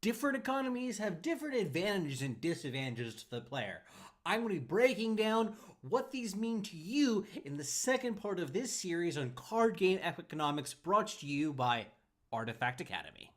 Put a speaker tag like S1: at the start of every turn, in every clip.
S1: Different economies have different advantages and disadvantages to the player. I'm going to be breaking down what these mean to you in the second part of this series on card game economics, brought to you by Artifact Academy.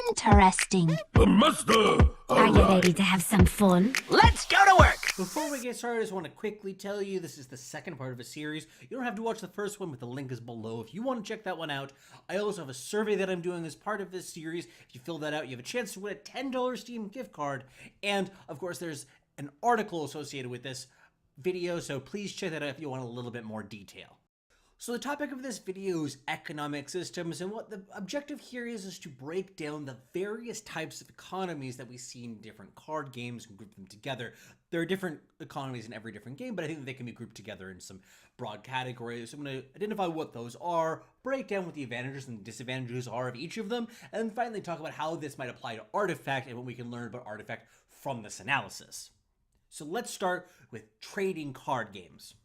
S2: Interesting.
S3: The master!
S2: Are you ready to have some fun?
S4: Let's go to work!
S1: Before we get started, I just want to quickly tell you this is the second part of a series. You don't have to watch the first one, but the link is below if you want to check that one out. I also have a survey that I'm doing as part of this series. If you fill that out, you have a chance to win a $10 Steam gift card. And, of course, there's an article associated with this video, so please check that out if you want a little bit more detail. So the topic of this video is economic systems, and what the objective here is to break down the various types of economies that we see in different card games and group them together. There are different economies in every different game, but I think that they can be grouped together in some broad categories. So I'm going to identify what those are, break down what the advantages and disadvantages are of each of them, and then finally talk about how this might apply to Artifact and what we can learn about Artifact from this analysis. So let's start with trading card games.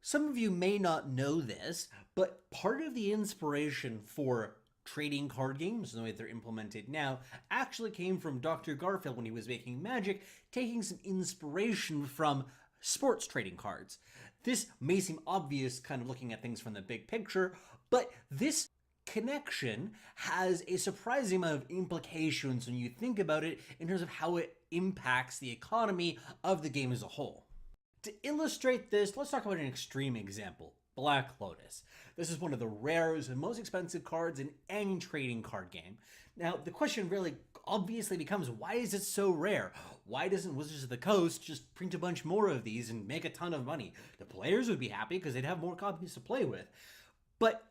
S1: Some of you may not know this, but part of the inspiration for trading card games, the way they're implemented now, actually came from Dr. Garfield when he was making Magic, taking some inspiration from sports trading cards. This may seem obvious kind of looking at things from the big picture, but this connection has a surprising amount of implications when you think about it in terms of how it impacts the economy of the game as a whole. To illustrate this, let's talk about an extreme example, Black Lotus. This is one of the rarest and most expensive cards in any trading card game. Now, the question really obviously becomes, why is it so rare? Why doesn't Wizards of the Coast just print a bunch more of these and make a ton of money? The players would be happy because they'd have more copies to play with. But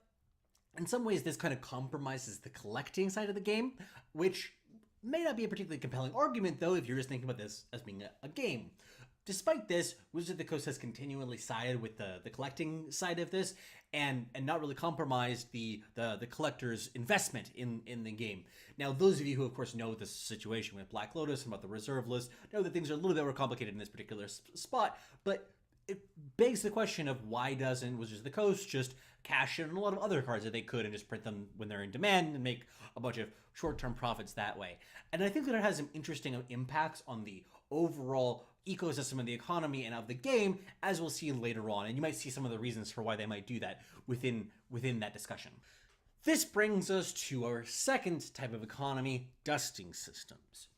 S1: in some ways, this kind of compromises the collecting side of the game, which may not be a particularly compelling argument, though, if you're just thinking about this as being a game. Despite this, Wizards of the Coast has continually sided with the collecting side of this and not really compromised the collector's investment in the game. Now, those of you who, of course, know this situation with Black Lotus and about the reserve list know that things are a little bit more complicated in this particular spot, but it begs the question of why doesn't Wizards of the Coast just cash in a lot of other cards that they could and just print them when they're in demand and make a bunch of short-term profits that way. And I think that it has some interesting impacts on the overall ecosystem of the economy and of the game, as we'll see later on, and you might see some of the reasons for why they might do that within that discussion. This brings us to our second type of economy, dusting systems.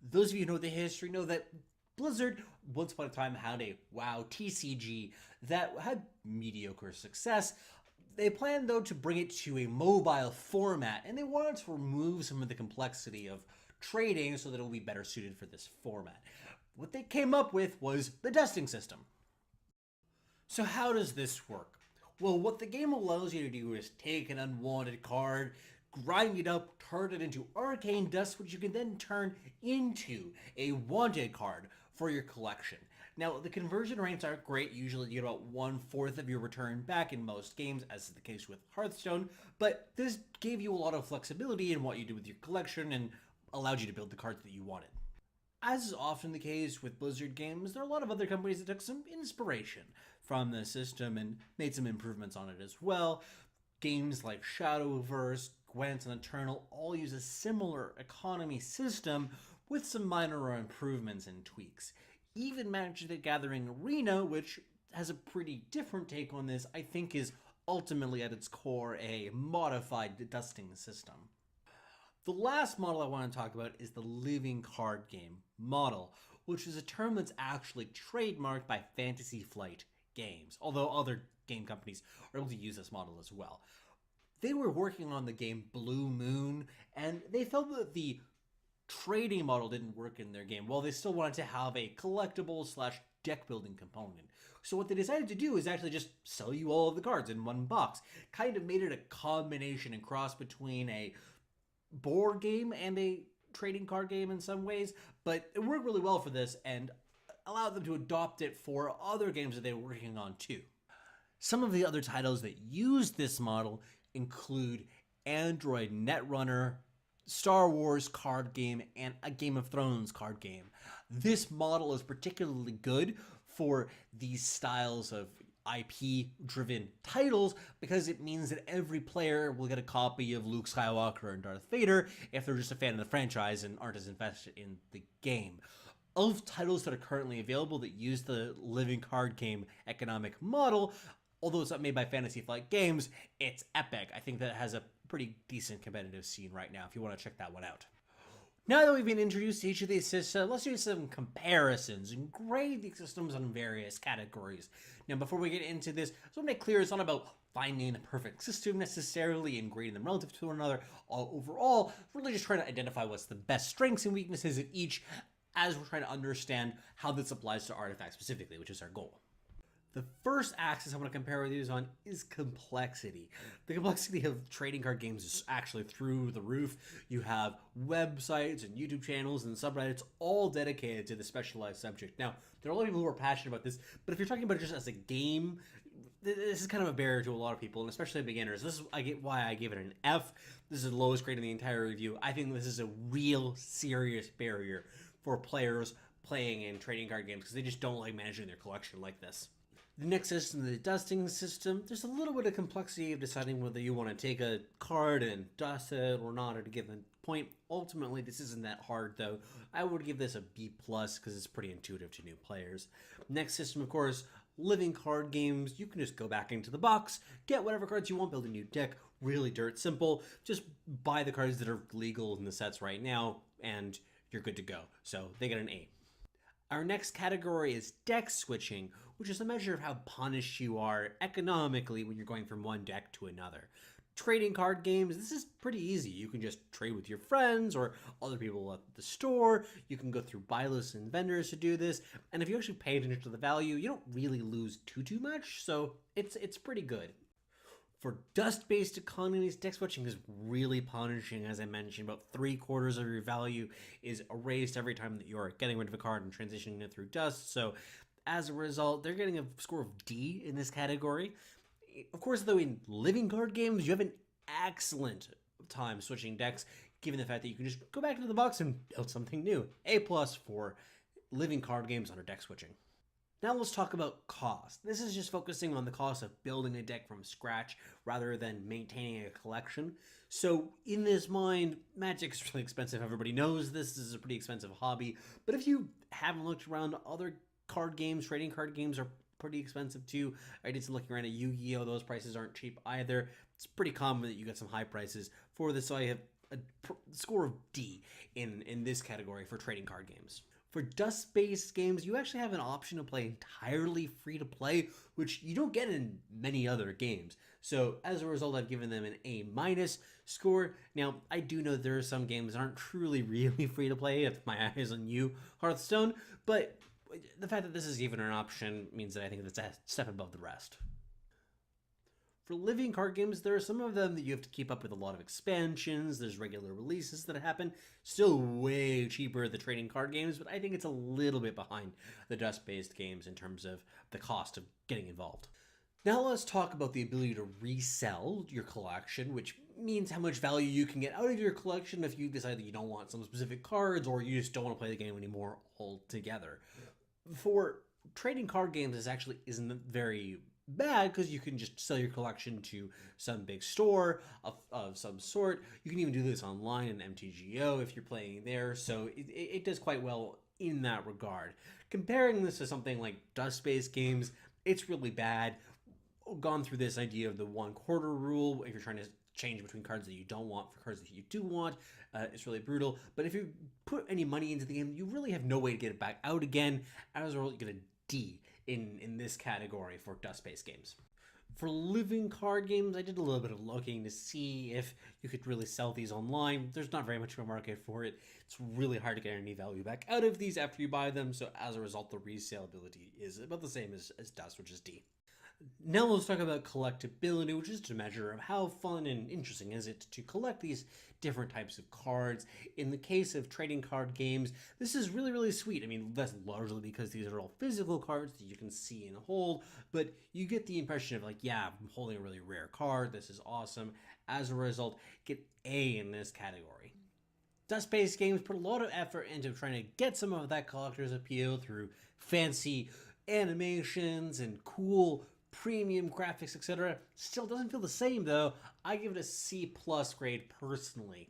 S1: Those of you who know the history know that Blizzard once upon a time had a WoW TCG that had mediocre success. They planned, though, to bring it to a mobile format, and they wanted to remove some of the complexity of trading so that it will be better suited for this format. What they came up with was the dusting system. So how does this work? Well, what the game allows you to do is take an unwanted card, grind it up, turn it into arcane dust, which you can then turn into a wanted card for your collection. Now, the conversion rates aren't great. Usually you get about 1/4 of your return back in most games, as is the case with Hearthstone, but this gave you a lot of flexibility in what you do with your collection and allowed you to build the cards that you wanted. As is often the case with Blizzard games, there are a lot of other companies that took some inspiration from the system and made some improvements on it as well. Games like Shadowverse, Gwent, and Eternal all use a similar economy system with some minor improvements and tweaks. Even Magic the Gathering Arena, which has a pretty different take on this, I think is ultimately at its core a modified dusting system. The last model I want to talk about is the living card game model, which is a term that's actually trademarked by Fantasy Flight Games, although other game companies are able to use this model as well. They were working on the game Blue Moon, and they felt that the trading model didn't work in their game. Well, they still wanted to have a collectible / deck building component. So what they decided to do is actually just sell you all of the cards in one box. Kind of made it a combination and cross between a board game and a trading card game in some ways, but it worked really well for this and allowed them to adopt it for other games that they were working on too. Some of the other titles that use this model include Android Netrunner, Star Wars card game, and a Game of Thrones card game. This model is particularly good for these styles of IP-driven titles because it means that every player will get a copy of Luke Skywalker and Darth Vader if they're just a fan of the franchise and aren't as invested in the game. Of titles that are currently available that use the living card game economic model, although it's not made by Fantasy Flight Games, it's Epic. I think that has a pretty decent competitive scene right now if you want to check that one out. Now that we've been introduced to each of these systems, let's do some comparisons and grade these systems on various categories. Now, before we get into this, I just want to make clear it's not about finding the perfect system necessarily and grading them relative to one another. Overall, really just trying to identify what's the best strengths and weaknesses of each as we're trying to understand how this applies to artifacts specifically, which is our goal. The first axis I want to compare with these on is complexity. The complexity of trading card games is actually through the roof. You have websites and YouTube channels and subreddits all dedicated to the specialized subject. Now, there are a lot of people who are passionate about this, but if you're talking about it just as a game, this is kind of a barrier to a lot of people, and especially beginners. This is why I give it an F. This is the lowest grade in the entire review. I think this is a real serious barrier for players playing in trading card games because they just don't like managing their collection like this. The next system, the dusting system, there's a little bit of complexity of deciding whether you want to take a card and dust it or not at a given point. Ultimately, this isn't that hard though. I would give this a B+ because it's pretty intuitive to new players. Next system, of course, living card games. You can just go back into the box, get whatever cards you want, build a new deck. Really dirt simple. Just buy the cards that are legal in the sets right now, and you're good to go. So they get an A. Our next category is deck switching, which is a measure of how punished you are economically when you're going from one deck to another. Trading card games, this is pretty easy. You can just trade with your friends or other people at the store. You can go through buy lists and vendors to do this. And if you actually pay attention to the value, you don't really lose too much. So it's pretty good. For dust-based economies, deck switching is really punishing. As I mentioned, about 3/4 of your value is erased every time that you're getting rid of a card and transitioning it through dust. So as a result, they're getting a score of D in this category. Of course, though, in living card games, you have an excellent time switching decks, given the fact that you can just go back into the box and build something new. A+ for living card games under deck switching. Now let's talk about cost. This is just focusing on the cost of building a deck from scratch rather than maintaining a collection. So in this mind, Magic's really expensive. Everybody knows this is a pretty expensive hobby. But if you haven't looked around, other card games, trading card games are pretty expensive too. I did some looking around at Yu-Gi-Oh! Those prices aren't cheap either. It's pretty common that you get some high prices for this. So I have a score of D in this category for trading card games. For dust-based games, you actually have an option to play entirely free-to-play, which you don't get in many other games. So as a result, I've given them an A- score. Now, I do know there are some games that aren't truly really free-to-play, if my eyes on you, Hearthstone, but the fact that this is even an option means that I think that's a step above the rest. For living card games, there are some of them that you have to keep up with a lot of expansions. There's regular releases that happen. Still way cheaper the trading card games, but I think it's a little bit behind the dust-based games in terms of the cost of getting involved. Now let's talk about the ability to resell your collection, which means how much value you can get out of your collection if you decide that you don't want some specific cards or you just don't want to play the game anymore altogether. For trading card games, this actually isn't very bad because you can just sell your collection to some big store of some sort. You can even do this online in MTGO if you're playing there, so it does quite well in that regard. Comparing this to something like dust-based games, it's really bad. Gone through this idea of the 1/4 rule if you're trying to change between cards that you don't want for cards that you do want. It's really brutal, but if you put any money into the game, you really have no way to get it back out again. As a result, you get a D in this category for dust-based games. For living card games, I did a little bit of looking to see if you could really sell these online. There's not very much of a market for it. It's really hard to get any value back out of these after you buy them, so as a result, the resale ability is about the same as dust, which is D. Now let's talk about collectability, which is a measure of how fun and interesting is it to collect these different types of cards. In the case of trading card games, this is really sweet. I mean, that's largely because these are all physical cards that you can see and hold, but you get the impression of like, yeah, I'm holding a really rare card. This is awesome. As a result, get A in this category. Dust-based games put a lot of effort into trying to get some of that collector's appeal through fancy animations and cool premium graphics, etc. Still doesn't feel the same though. I give it a C+ grade personally.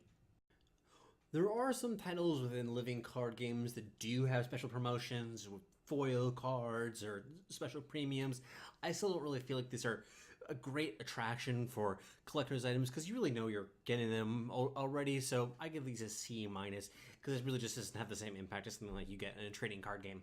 S1: There are some titles within Living Card Games that do have special promotions with foil cards or special premiums. I still don't really feel like these are a great attraction for collector's items because you really know you're getting them already. So I give these a C- because it really just doesn't have the same impact as something like you get in a trading card game.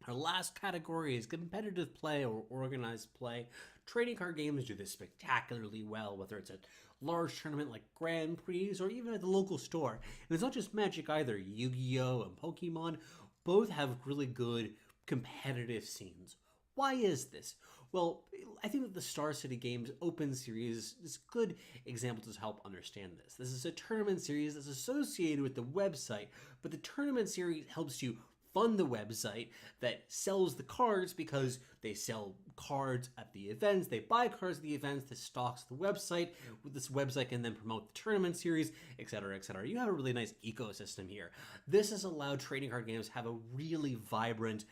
S1: Our last category is competitive play or organized play. Trading card games do this spectacularly well, whether it's a large tournament like Grand Prix or even at the local store. And it's not just Magic either. Yu-Gi-Oh! And Pokemon both have really good competitive scenes. Why is this? Well, I think that the Star City Games Open Series is a good example to help understand this. This is a tournament series that's associated with the website, but the tournament series helps you fund the website that sells the cards because they sell cards at the events, they buy cards at the events, this stocks the website, with this website can then promote the tournament series, etc., etc. You have a really nice ecosystem here. This has allowed trading card games to have a really vibrant,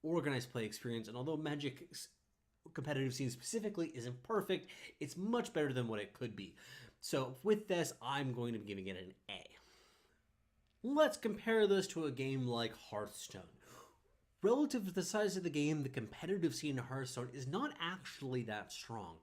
S1: organized play experience, and although Magic's competitive scene specifically isn't perfect, it's much better than what it could be. So with this, I'm going to be giving it an A. Let's compare this to a game like Hearthstone. Relative to the size of the game, the competitive scene in Hearthstone is not actually that strong.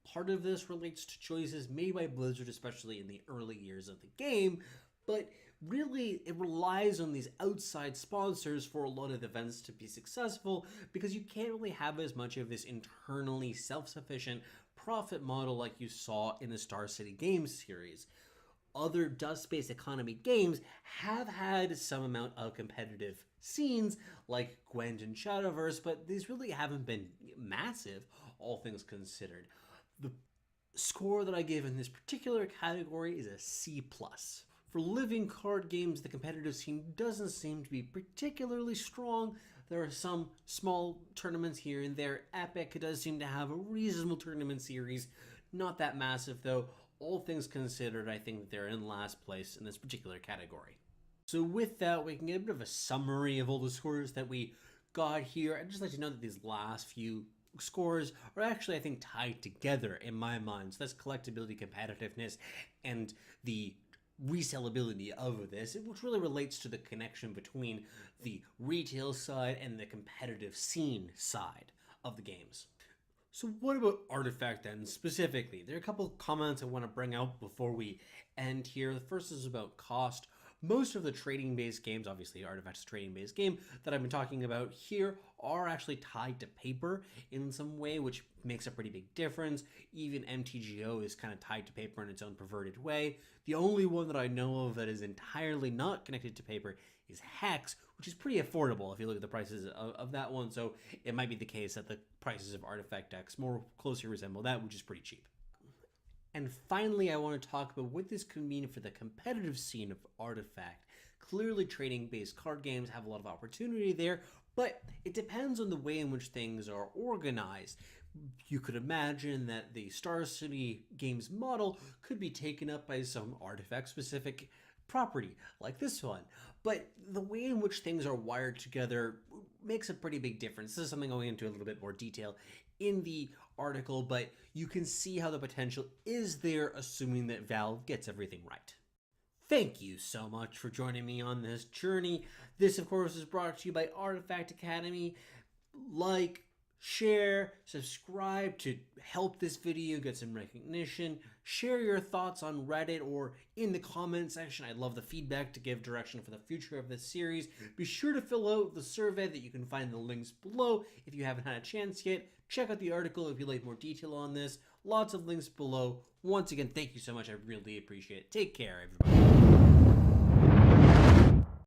S1: Part of this relates to choices made by Blizzard, especially in the early years of the game, but really it relies on these outside sponsors for a lot of events to be successful because you can't really have as much of this internally self-sufficient profit model like you saw in the Star City Games series. Other dust-based economy games have had some amount of competitive scenes like Gwent and Shadowverse, but these really haven't been massive, all things considered. The score that I give in this particular category is a C+. For living card games, the competitive scene doesn't seem to be particularly strong. There are some small tournaments here and there. Epic does seem to have a reasonable tournament series, not that massive though. All things considered, I think that they're in last place in this particular category. So with that, we can get a bit of a summary of all the scores that we got here. I'd just like to know that these last few scores are actually, I think, tied together in my mind. So that's collectability, competitiveness, and the resellability of this, which really relates to the connection between the retail side and the competitive scene side of the games. So what about Artifact then, specifically? There are a couple of comments I want to bring out before we end here. The first is about cost. Most of the trading-based games, obviously Artifact's a trading-based game, that I've been talking about here are actually tied to paper in some way, which makes a pretty big difference. Even MTGO is kind of tied to paper in its own perverted way. The only one that I know of that is entirely not connected to paper is Hex, which is pretty affordable if you look at the prices of that one. So it might be the case that the prices of Artifact decks more closely resemble that, which is pretty cheap. And finally, I want to talk about what this could mean for the competitive scene of Artifact. Clearly, trading-based card games have a lot of opportunity there, but it depends on the way in which things are organized. You could imagine that the Star City Games model could be taken up by some Artifact-specific property, like this one. But the way in which things are wired together makes a pretty big difference. This is something I'll go into a little bit more detail in the article, but you can see how the potential is there, assuming that Valve gets everything right. Thank you so much for joining me on this journey. This, of course, is brought to you by Artifact Academy. Like, share, subscribe to help this video get some recognition. Share your thoughts on Reddit or in the comment section. I'd love the feedback to give direction for the future of this series. Be sure to fill out the survey that you can find in the links below if you haven't had a chance yet. Check out the article if you'd like more detail on this. Lots of links below. Once again, thank you so much. I really appreciate it. Take care, everybody.